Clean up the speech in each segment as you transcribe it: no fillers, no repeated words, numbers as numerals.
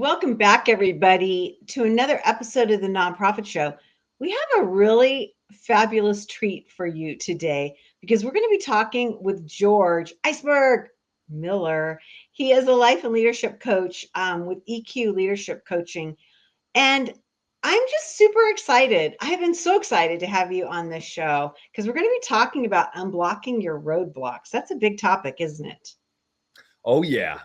Welcome back, everybody, to another episode of the Nonprofit Show. We have a really fabulous treat for you today because we're going to be talking with George Iceberg Miller. He is a life and leadership coach with EQ Leadership Coaching. And I'm just super excited. I have been so excited to have you on this show because we're going to be talking about unblocking your roadblocks. That's a big topic, isn't it? Oh, yeah.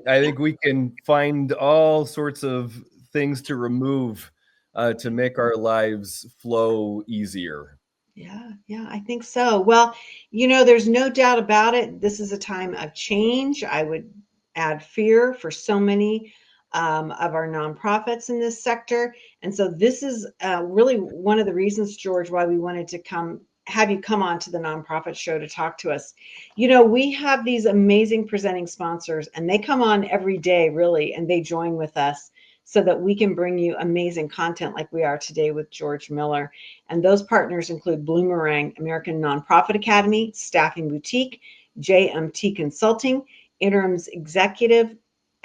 I think we can find all sorts of things to remove to make our lives flow easier. Yeah, I think so. Well, there's no doubt about it. This is a time of change. I would add fear for so many of our nonprofits in this sector. And so this is really one of the reasons, George, why we wanted to have you come on to the Nonprofit Show to talk to us. We have these amazing presenting sponsors, and they come on every day, really, and they join with us so that we can bring you amazing content like we are today with George Miller. And those partners include Bloomerang, American Nonprofit Academy, Staffing Boutique, JMT Consulting, Interims Executive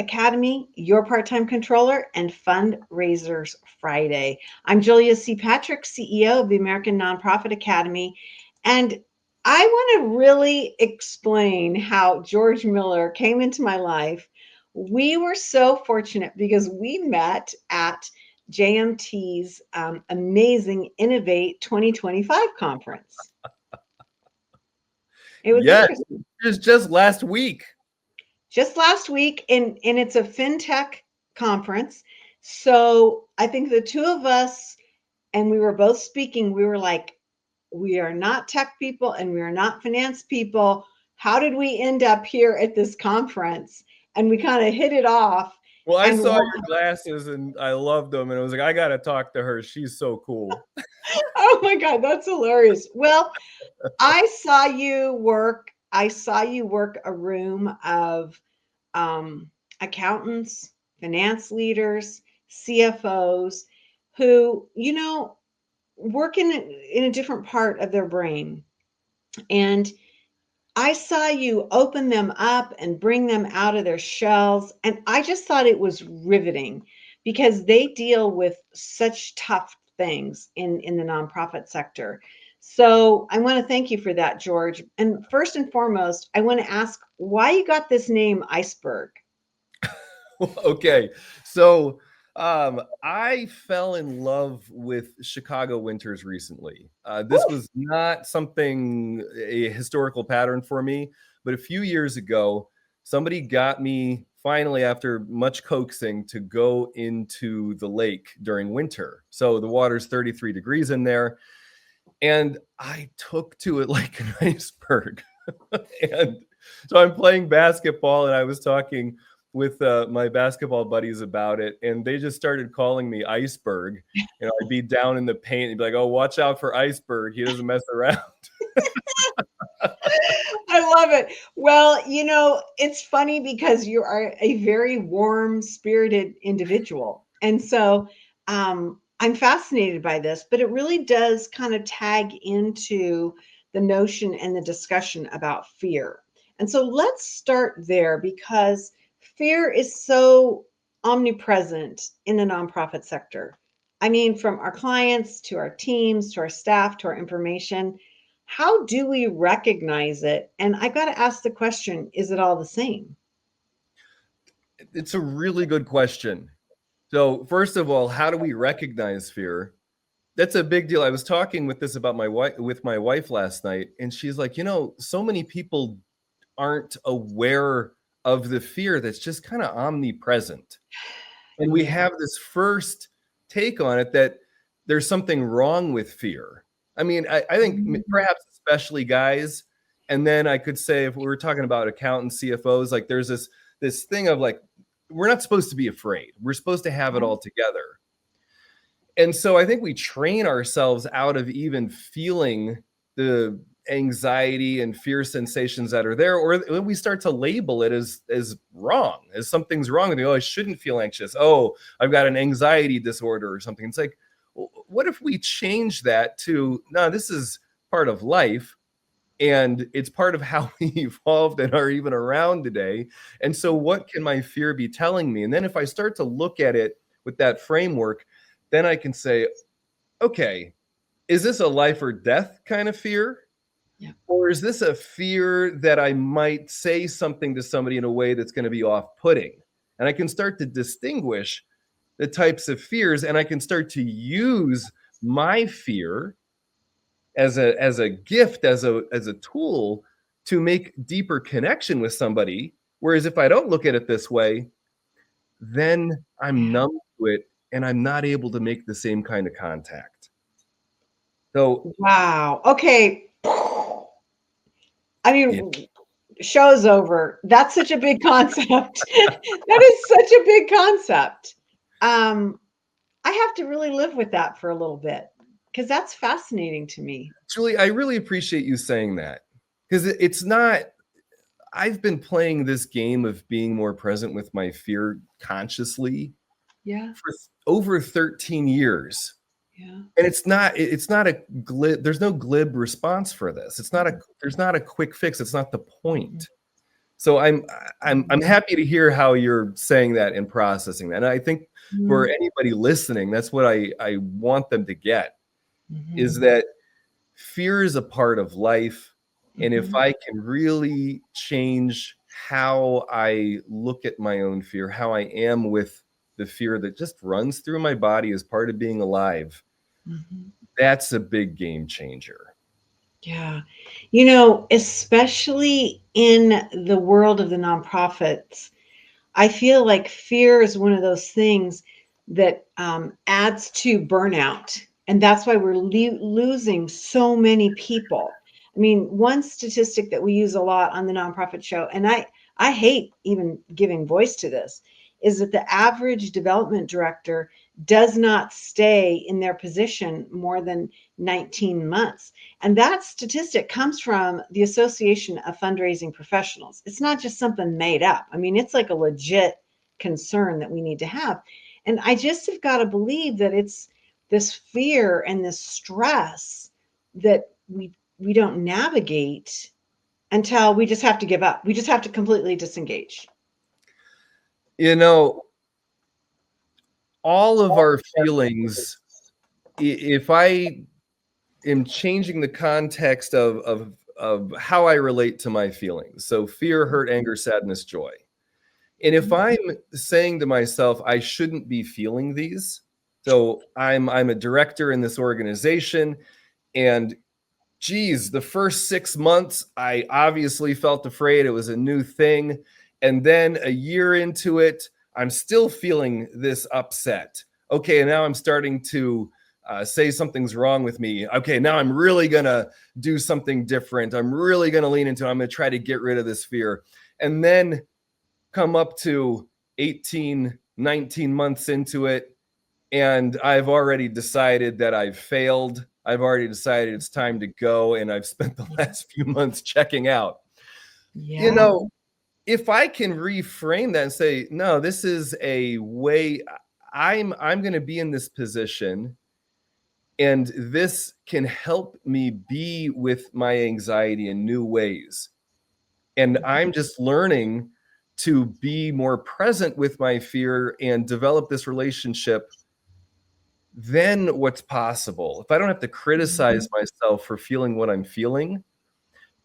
Academy, Your Part-Time Controller, and Fundraisers Friday. I'm Julia C. Patrick, CEO of the American Nonprofit Academy, and I want to really explain how George Miller came into my life. We were so fortunate because we met at JMT's amazing Innovate 2025 conference. It was interesting. It was just last week. Just last week, and it's a fintech conference. So I think the two of us, and we were both speaking, we were like, we are not tech people and we are not finance people. How did we end up here at this conference? And we kind of hit it off. Well, I saw your glasses and I loved them. And I was like, I got to talk to her. She's so cool. Oh my God, that's hilarious. Well, I saw you work a room of accountants, finance leaders, CFOs who, work in a different part of their brain. And I saw you open them up and bring them out of their shells. And I just thought it was riveting because they deal with such tough things in the nonprofit sector. So I want to thank you for that, George. And first and foremost, I want to ask why you got this name Iceberg. Okay. So I fell in love with Chicago winters recently. This was not a historical pattern for me, but a few years ago, somebody got me finally, after much coaxing, to go into the lake during winter. So the water's 33 degrees in there. And I took to it like an iceberg. And so I'm playing basketball, and I was talking with my basketball buddies about it, and they just started calling me Iceberg. I'd be down in the paint and be like, "Oh, watch out for Iceberg. He doesn't mess around." I love it. Well, it's funny because you are a very warm-spirited individual. And so I'm fascinated by this, but it really does kind of tag into the notion and the discussion about fear. And so let's start there because fear is so omnipresent in the nonprofit sector. I mean, from our clients to our teams, to our staff, to our information. How do we recognize it? And I got to ask the question, is it all the same? It's a really good question. So first of all, how do we recognize fear? That's a big deal. I was talking with my wife last night, and she's like, so many people aren't aware of the fear that's just kind of omnipresent. And we have this first take on it that there's something wrong with fear. I mean, I think perhaps especially guys. And then I could say, if we were talking about accountants, CFOs, like there's this thing of like, we're not supposed to be afraid. We're supposed to have it all together. And so I think we train ourselves out of even feeling the anxiety and fear sensations that are there, or we start to label it as wrong, as something's wrong with me. Oh, I shouldn't feel anxious. Oh, I've got an anxiety disorder or something. It's like, what if we change that to, no, this is part of life. And it's part of how we evolved and are even around today. And so what can my fear be telling me? And then if I start to look at it with that framework, then I can say, okay, is this a life or death kind of fear? Yeah. Or is this a fear that I might say something to somebody in a way that's going to be off-putting? And I can start to distinguish the types of fears, and I can start to use my fear as a gift, as a tool to make deeper connection with somebody. Whereas if I don't look at it this way, then I'm Yeah. numb to it and I'm not able to make the same kind of contact. So Wow. Okay. I yeah, mean, show's over. That's such a big concept. That is such a big concept. Um, I have to really live with that for a little bit because that's fascinating to me. Julie, I really appreciate you saying that because it's not. I've been playing this game of being more present with my fear consciously Yeah. for over 13 years. Yeah. And it's not a glib, there's no glib response for this. There's not a quick fix. It's not the point. So I'm happy to hear how you're saying that and processing that. And I think for Mhm. anybody listening, that's what I want them to get is Mhm. that fear is a part of life. And if Mhm. I can really change how I look at my own fear, how I am with the fear that just runs through my body as part of being alive, Mhm. that's a big game changer. Yeah. Especially in the world of the nonprofits, I feel like fear is one of those things that adds to burnout. And that's why we're losing so many people. I mean, one statistic that we use a lot on the nonprofit show, and I hate even giving voice to this, is that the average development director does not stay in their position more than 19 months. And that statistic comes from the Association of Fundraising Professionals. It's not just something made up. I mean, it's like a legit concern that we need to have. And I just have got to believe that it's this fear and this stress that we don't navigate until we just have to give up. We just have to completely disengage. You know, all of our feelings, if I am changing the context of how I relate to my feelings, so fear, hurt, anger, sadness, joy. And if I'm saying to myself, I shouldn't be feeling these, so I'm a director in this organization, and geez, the first 6 months, I obviously felt afraid. It was a new thing. And then a year into it, I'm still feeling this upset. Okay, and now I'm starting to say something's wrong with me. Okay, now I'm really going to do something different. I'm really going to lean into it. I'm going to try to get rid of this fear. And then come up to 18, 19 months into it, and I've already decided that I've failed. I've already decided it's time to go, and I've spent the last few months checking out. You Yeah. know, if I can reframe that and say, no, this is a way I'm going to be in this position, and this can help me be with my anxiety in new ways. And I'm just learning to be more present with my fear and develop this relationship. Then what's possible? If I don't have to criticize myself for feeling what I'm feeling,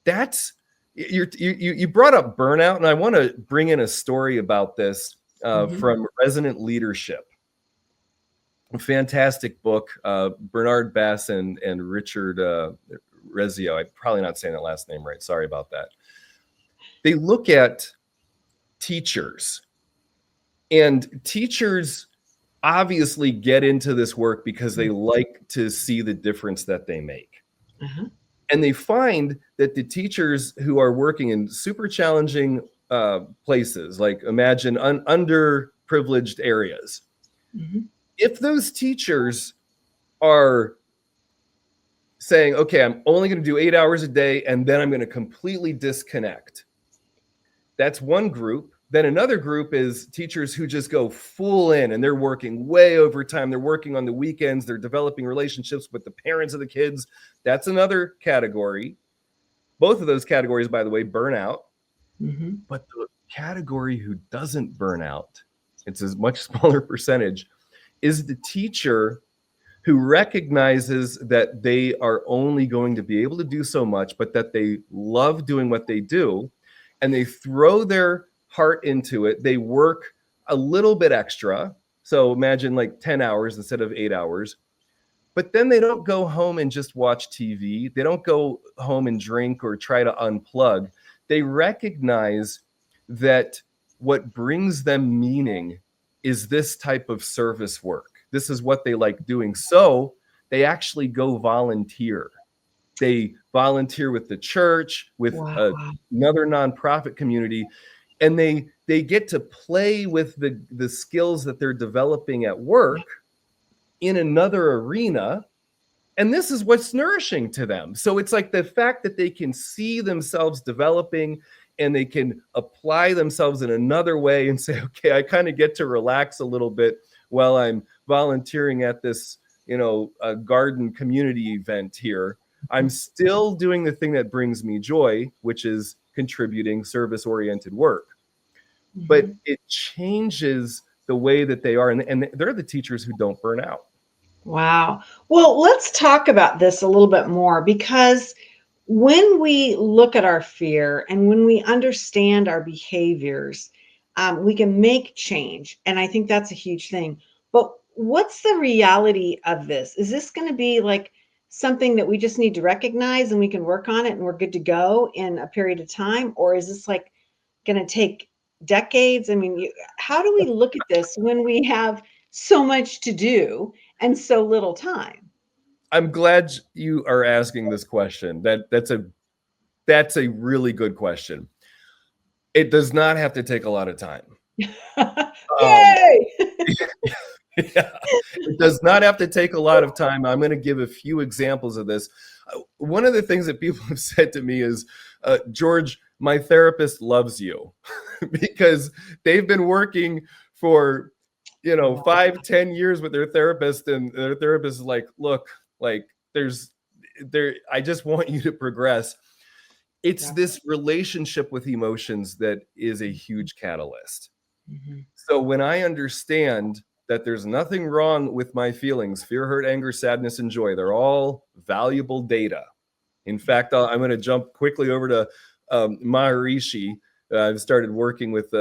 that's you brought up burnout, and I want to bring in a story about this Mhm. from Resonant Leadership, a fantastic book. Bernard Bass and Richard Rezio. I'm probably not saying that last name right. Sorry about that. They look at teachers, and teachers obviously get into this work because they like to see the difference that they make. Uh-huh. And they find that the teachers who are working in super challenging places, like imagine underprivileged areas, Mhm. if those teachers are saying, okay, I'm only going to do 8 hours a day and then I'm going to completely disconnect, that's one group. Then another group is teachers who just go full in and they're working way over time. They're working on the weekends. They're developing relationships with the parents of the kids. That's another category. both of those categories, by the way, burn out. Mhm. But the category who doesn't burn out, it's a much smaller percentage, is the teacher who recognizes that they are only going to be able to do so much, but that they love doing what they do, and they throw their heart into it. They work a little bit extra. So imagine like 10 hours instead of 8 hours. But then they don't go home and just watch TV. They don't go home and drink or try to unplug. They recognize that what brings them meaning is this type of service work. This is what they like doing. So they actually go volunteer. They volunteer with the church, with Wow. another nonprofit community, and they get to play with the skills that they're developing at work in another arena, and this is what's nourishing to them. So it's like the fact that they can see themselves developing and they can apply themselves in another way and say, okay, I kind of get to relax a little bit while I'm volunteering at this, a garden community event here. I'm still doing the thing that brings me joy, which is contributing service oriented work. But Mhm. it changes the way that they are. And they're the teachers who don't burn out. Wow. Well, let's talk about this a little bit more because when we look at our fear and when we understand our behaviors, we can make change. And I think that's a huge thing. But what's the reality of this? Is this going to be like something that we just need to recognize and we can work on it and we're good to go in a period of time? Or is this like going to take decades? I mean, how do we look at this when we have so much to do and so little time? I'm glad you are asking this question. That's a really good question. It does not have to take a lot of time. Um, Yay! yeah, it does not have to take a lot of time. I'm going to give a few examples of this. One of the things that people have said to me is, George, my therapist loves you because they've been working for, Wow. 5, 10 years with their therapist, and their therapist is like, look, like I just want you to progress. It's Yeah. this relationship with emotions that is a huge catalyst. Mhm. So when I understand that there's nothing wrong with my feelings, fear, hurt, anger, sadness, and joy, they're all valuable data. In fact, I'm going to jump quickly over to Maharishi. I've started working with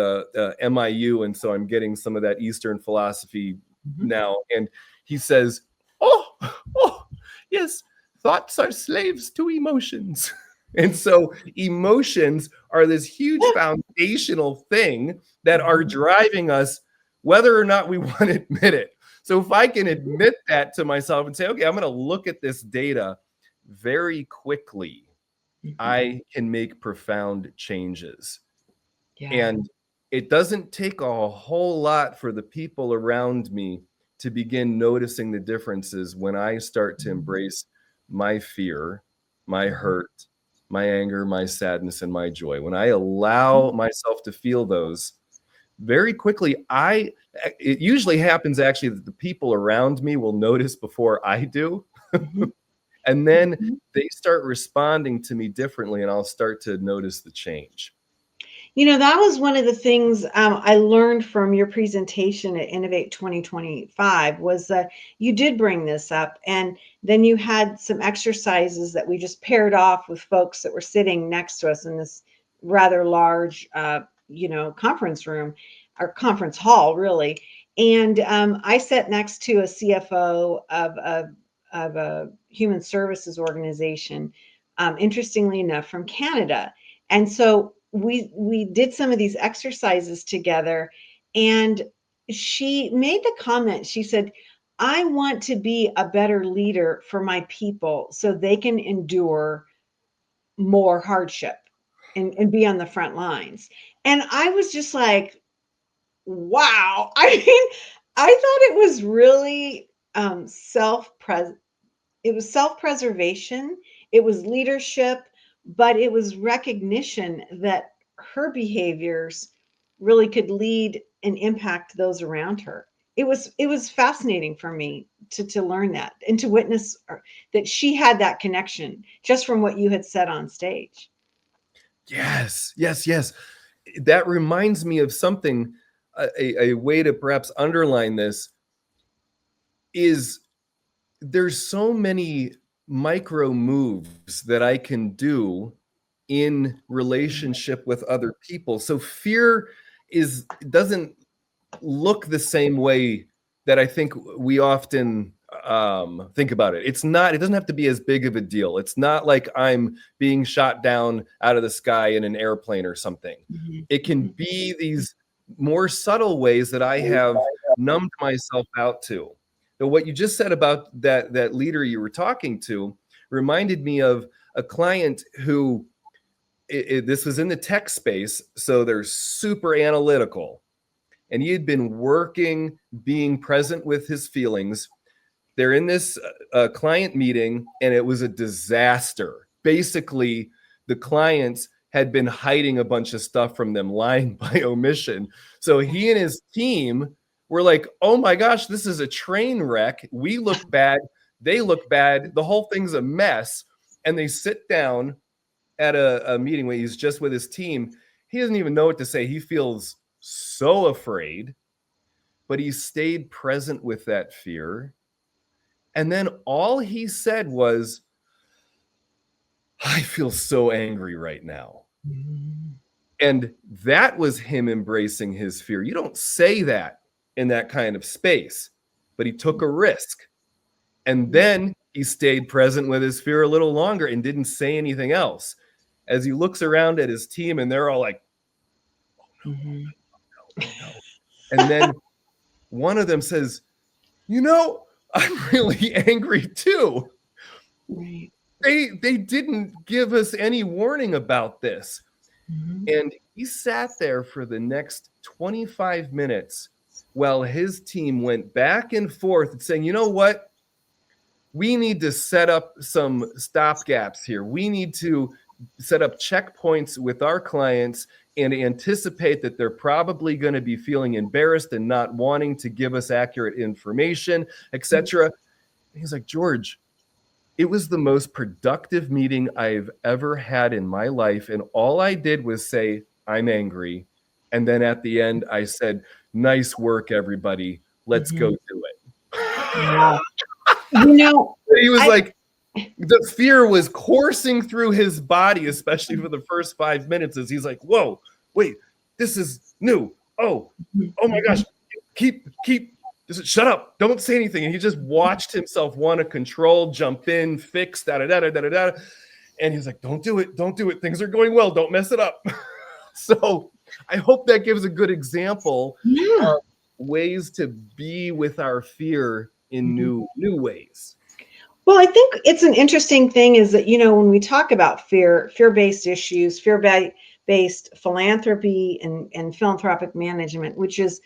MIU, and so I'm getting some of that Eastern philosophy Mhm. now. And he says, oh, yes, thoughts are slaves to emotions. And so emotions are this huge foundational thing that are Mhm. driving us, whether or not we want to admit it. So if I can admit that to myself and say, okay, I'm going to look at this data very quickly, Mhm. I can make profound changes. Yeah. And it doesn't take a whole lot for the people around me to begin noticing the differences when I start to Mhm. embrace my fear, my Mhm. hurt, my anger, my sadness, and my joy. When I allow myself to feel those very quickly, it usually happens actually that the people around me will notice before I do. Mhm. And then Mhm. they start responding to me differently, and I'll start to notice the change. That was one of the things I learned from your presentation at Innovate 2025 was that you did bring this up, and then you had some exercises that we just paired off with folks that were sitting next to us in this rather large, conference room or conference hall, really. And I sat next to a CFO of a human services organization, interestingly enough, from Canada. And so we did some of these exercises together, and she made the comment. She said, I want to be a better leader for my people so they can endure more hardship and be on the front lines. And I was just like, wow. I mean, I thought it was really it was self-preservation, it was leadership, but it was recognition that her behaviors really could lead and impact those around her. it was fascinating for me to learn that and to witness that she had that connection just from what you had said on stage. Yes, yes, yes. That reminds me of something, a way to perhaps underline this is there's so many micro moves that I can do in relationship with other people. So fear doesn't look the same way that I think we often think about it. It doesn't have to be as big of a deal. It's not like I'm being shot down out of the sky in an airplane or something. Mhm, It can mhm, be these more subtle ways that I have numbed myself out to. So what you just said about that leader you were talking to reminded me of a client who this was in the tech space, so they're super analytical, and he had been working, being present with his feelings. They're in this client meeting, and it was a disaster. Basically, the clients had been hiding a bunch of stuff from them, lying by omission. So he and his team were like, oh my gosh, this is a train wreck. We look bad. They look bad. The whole thing's a mess. And they sit down at a meeting where he's just with his team. He doesn't even know what to say. He feels so afraid, but he stayed present with that fear. And then all he said was, I feel so angry right now. mhm, And that was him embracing his fear. You don't say that in that kind of space, but he took a risk. And mhm, then he stayed present with his fear a little longer and didn't say anything else. As he looks around at his team, and they're all like, mhm. oh no. And then one of them says, I'm really angry too. Right. They didn't give us any warning about this. Mhm, And he sat there for the next 25 minutes while his team went back and forth saying, you know what? We need to set up some stopgaps here. We need to set up checkpoints with our clients and anticipate that they're probably going to be feeling embarrassed and not wanting to give us accurate information, etc. He's like, George, it was the most productive meeting I've ever had in my life. And all I did was say, I'm angry. And then at the end, I said, nice work, everybody. Let's go mhm. do it. Wow. You know, He was I like, the fear was coursing through his body, especially for the first 5 minutes, as he's like, whoa, wait, this is new. Mhm, Oh my gosh, mhm. keep just shut up, don't say anything. And he just watched himself want to control, jump in, fix, da da da da da da. And he's like, don't do it. Things are going well, don't mess it up. So I hope that gives a good example Yeah. of ways to be with our fear in Mhm. new ways. Well, I think it's an interesting thing is that, when we talk about fear-based issues, fear-based philanthropy and philanthropic management, which is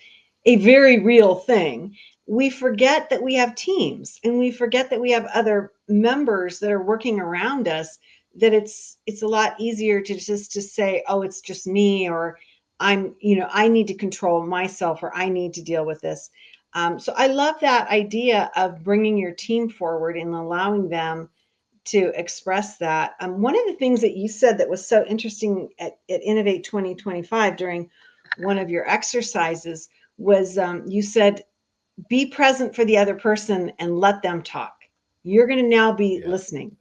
a very real thing, we forget that we have teams and we forget that we have other members that are working around us, that it's a lot easier to just to say, oh, it's just me, or I need to control myself, or I need to deal with this. So I love that idea of bringing your team forward and allowing them to express that. One of the things that you said that was so interesting at Innovate 2025 during one of your exercises was, you said, be present for the other person and let them talk. You're going to now be Yeah. listening.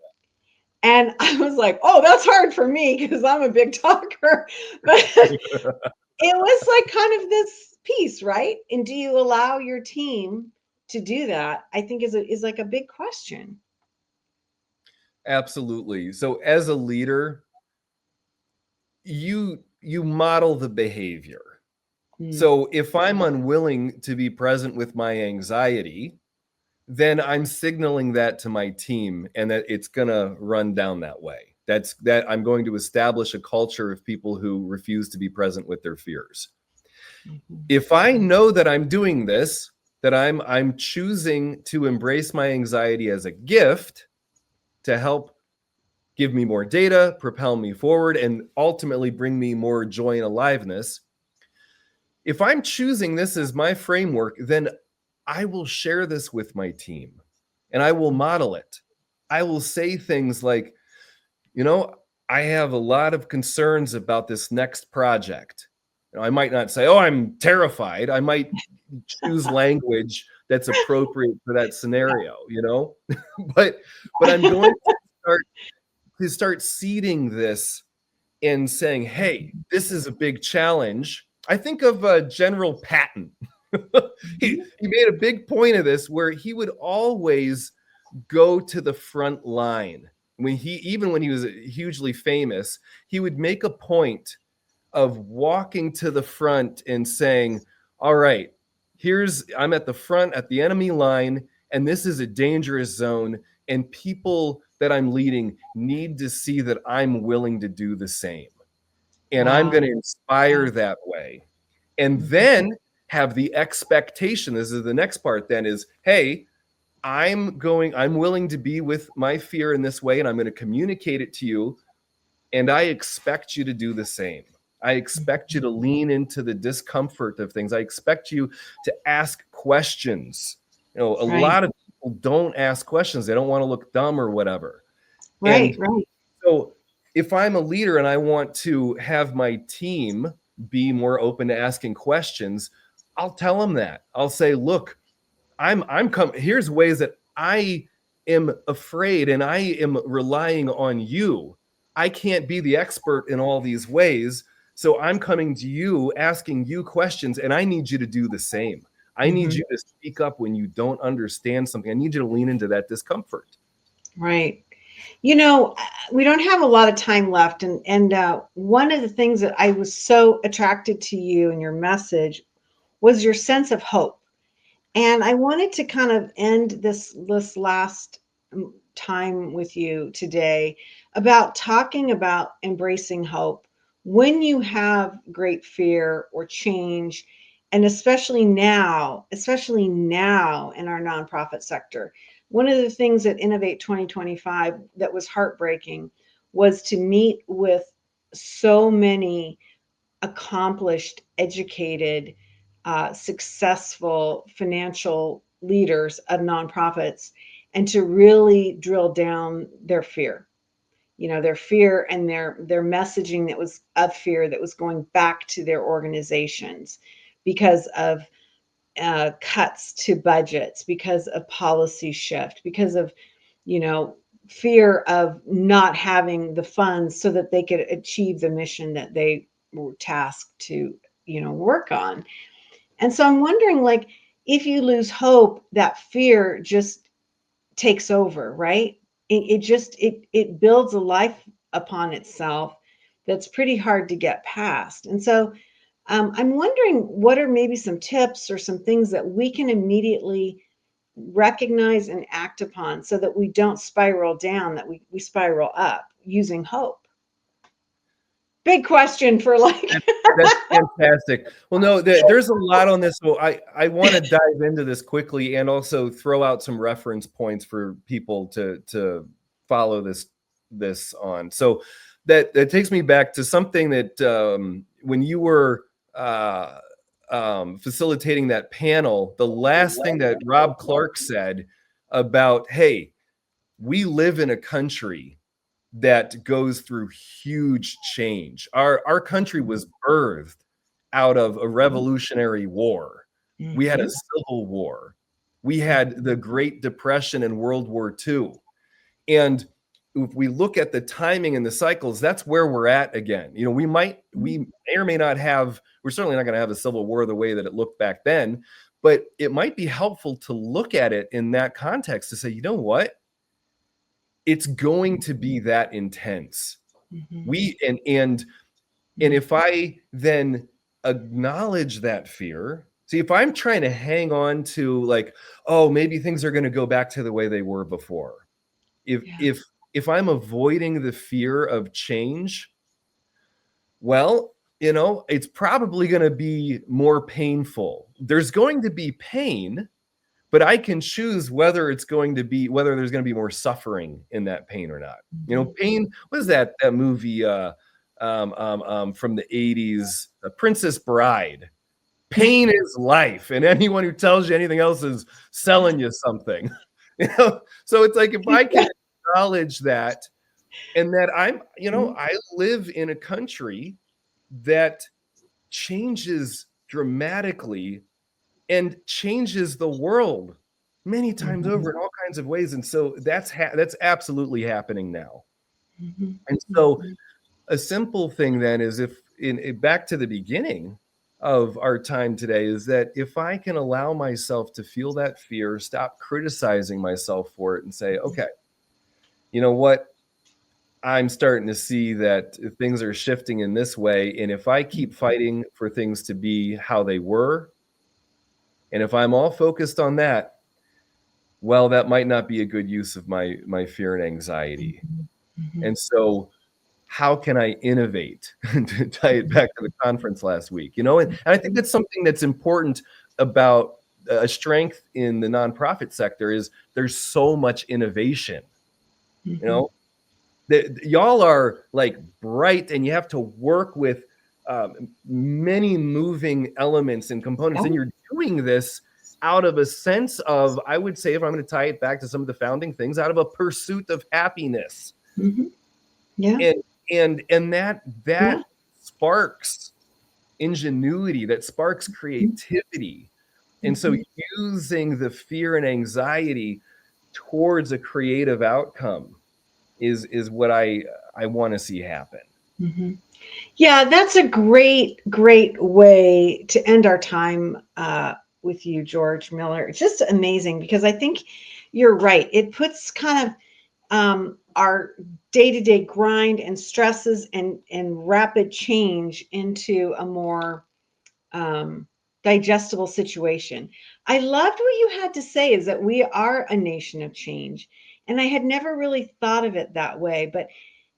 And I was like, oh, that's hard for me because I'm a big talker. But it was like kind of this piece, right? And do you allow your team to do that? I think is like a big question. Absolutely. So as a leader, you model the behavior. Mm, So if I'm unwilling to be present with my anxiety, then I'm signaling that to my team and that it's going to run down that way. That I'm going to establish a culture of people who refuse to be present with their fears. mhm, If I know that I'm doing this, that I'm choosing to embrace my anxiety as a gift to help give me more data, propel me forward, and ultimately bring me more joy and aliveness. If I'm choosing this as my framework, then I will share this with my team and I will model it. I will say things like, you know, I have a lot of concerns about this next project. You know, I might not say, oh, I'm terrified. I might choose language that's appropriate for that scenario, you know? but I'm going to start seeding this and saying, hey, this is a big challenge. I think of General Patton. He made a big point of this where he would always go to the front line. Even when he was hugely famous, he would make a point of walking to the front and saying, all right, I'm at the front at the enemy line, and this is a dangerous zone, and people that I'm leading need to see that I'm willing to do the same. And I'm Wow. going to inspire that way. And then have the expectation. This is the next part then is, hey, I'm willing to be with my fear in this way, and I'm going to communicate it to you. And I expect you to do the same. I expect you to lean into the discomfort of things. I expect you to ask questions. You know, a Right. lot of people don't ask questions. They don't want to look dumb or whatever. Right. And Right. so if I'm a leader and I want to have my team be more open to asking questions, I'll tell them that. I'll say, look, here's ways that I am afraid and I am relying on you. I can't be the expert in all these ways. So I'm coming to you, asking you questions, and I need you to do the same. I need Mm-hmm. you to speak up when you don't understand something. I need you to lean into that discomfort. Right. You know, we don't have a lot of time left, and one of the things that I was so attracted to you and your message was your sense of hope. And I wanted to kind of end this last time with you today about talking about embracing hope when you have great fear or change, and especially now in our nonprofit sector. One of the things at Innovate 2025 that was heartbreaking was to meet with so many accomplished, educated, successful financial leaders of nonprofits, and to really drill down their fear. You know, their fear and their messaging that was of fear that was going back to their organizations because of cuts to budgets, because of policy shift, because of, you know, fear of not having the funds so that they could achieve the mission that they were tasked to, you know, work on. And so I'm wondering, like, if you lose hope, that fear just takes over, right? It builds a life upon itself that's pretty hard to get past. And so I'm wondering, what are maybe some tips or some things that we can immediately recognize and act upon so that we don't spiral down, that we spiral up using hope? Big question for like, That's fantastic. Well, no, there's a lot on this. So I want to dive into this quickly and also throw out some reference points for people to follow this on. So that takes me back to something that when you were facilitating that panel, the last thing that Rob Clark said about, hey, we live in a country that goes through huge change. Our country was birthed out of a revolutionary war. We had a Mhm. civil war. We had the Great Depression and World War II. And if we look at the timing and the cycles, that's where we're at again. You know, we may or may not have, we're certainly not going to have a civil war the way that it looked back then, but it might be helpful to look at it in that context to say, you know what? It's going to be that intense. Mhm. We and if I then acknowledge that fear, see, if I'm trying to hang on to like, oh, maybe things are going to go back to the way they were before. If Yeah. if if I'm avoiding the fear of change, well, you know, it's probably going to be more painful. There's going to be pain, but I can choose whether there's going to be more suffering in that pain or not. You know, Mhm. pain. What is that movie from the '80s, Princess Bride? Pain is life, and anyone who tells you anything else is selling you something. So it's like if I can acknowledge that, and that I live in a country that changes dramatically and changes the world many times over in all kinds of ways. And so that's absolutely happening now. And so a simple thing then is, if back to the beginning of our time today, is that if I can allow myself to feel that fear, stop criticizing myself for it, and say, okay, you know what? I'm starting to see that things are shifting in this way. And if I keep fighting for things to be how they were, and if I'm all focused on that, well, that might not be a good use of my fear and anxiety. And so how can I innovate to tie it back to the conference last week, and I think that's something that's important about a strength in the nonprofit sector, is there's so much innovation, y'all are like bright, and you have to work with many moving elements and components, and you're doing this out of a sense of, I would say, if I'm going to tie it back to some of the founding things, out of a pursuit of happiness. Yeah. And that sparks ingenuity, that sparks creativity. And so using the fear and anxiety towards a creative outcome is what I want to see happen. Yeah, that's a great way to end our time with you, George Miller. It's just amazing, because I think you're right. It puts kind of our day-to-day grind and stresses and rapid change into a more digestible situation. I loved what you had to say, is that we are a nation of change. And I had never really thought of it that way, but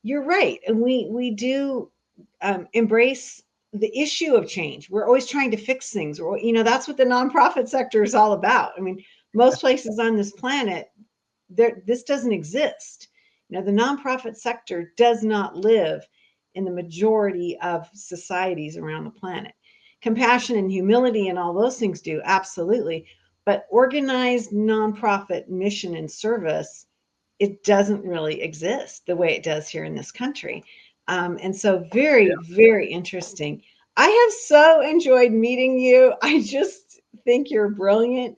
you're right. And we do embrace the issue of change. We're always trying to fix things. Or, that's what the nonprofit sector is all about. I mean, most places on this planet, this doesn't exist. The nonprofit sector does not live in the majority of societies around the planet. Compassion and humility and all those things do, absolutely. But organized nonprofit mission and service, it doesn't really exist the way it does here in this country. And so very, very interesting. I have so enjoyed meeting you. I just think you're brilliant.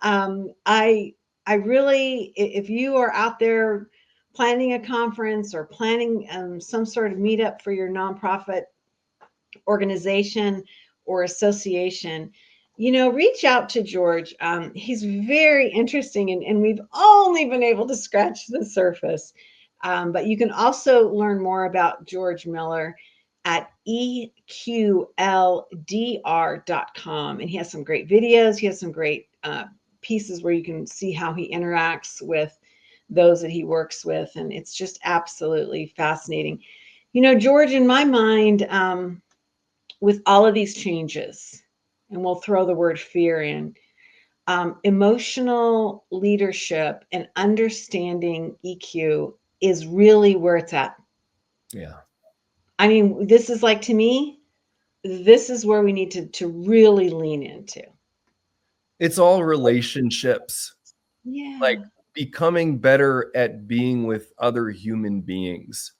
I really, if you are out there planning a conference or planning some sort of meetup for your nonprofit organization or association, reach out to George. He's very interesting, and we've only been able to scratch the surface. But you can also learn more about George Miller at eqldr.com. And he has some great videos. He has some great pieces where you can see how he interacts with those that he works with. And it's just absolutely fascinating. George, in my mind, with all of these changes, and we'll throw the word fear in, emotional leadership and understanding EQ is really where it's at. Yeah. I mean, this is like, to me, this is where we need to really lean into. It's all relationships. Yeah. Like becoming better at being with other human beings.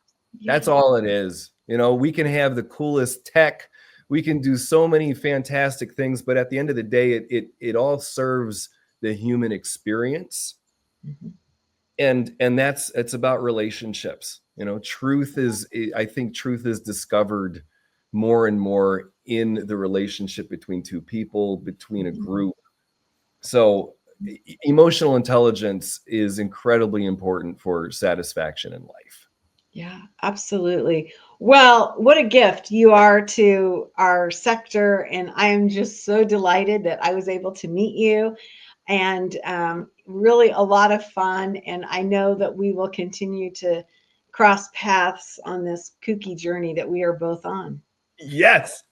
That's all it is. We can have the coolest tech. We can do so many fantastic things, but at the end of the day, it all serves the human experience. And it's about relationships. I think truth is discovered more and more in the relationship between two people, between a group. So emotional intelligence is incredibly important for satisfaction in life. Yeah, absolutely. Well, what a gift you are to our sector. And I am just so delighted that I was able to meet you, and really a lot of fun. And I know that we will continue to cross paths on this kooky journey that we are both on. Yes.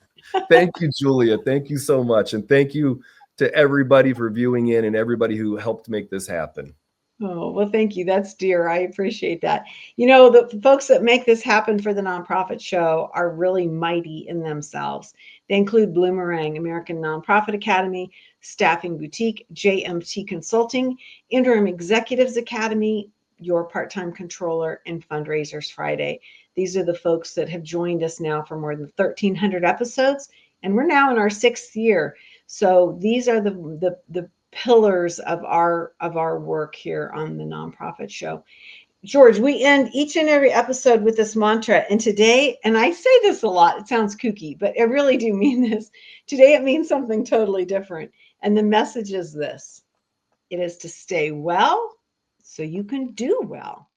Thank you, Julia. Thank you so much. And thank you to everybody for viewing in and everybody who helped make this happen. Oh, well, thank you. That's dear. I appreciate that. The folks that make this happen for the nonprofit show are really mighty in themselves. They include Bloomerang, American Nonprofit Academy, Staffing Boutique, JMT Consulting, Interim Executives Academy, Your Part-Time Controller, and Fundraisers Friday. These are the folks that have joined us now for more than 1,300 episodes, and we're now in our 6th year. So these are the pillars of our work here on the Nonprofit Show. George, we end each and every episode with this mantra. And today, and I say this a lot, it sounds kooky, but I really do mean this. Today, it means something totally different. And the message is this: it is to stay well so you can do well.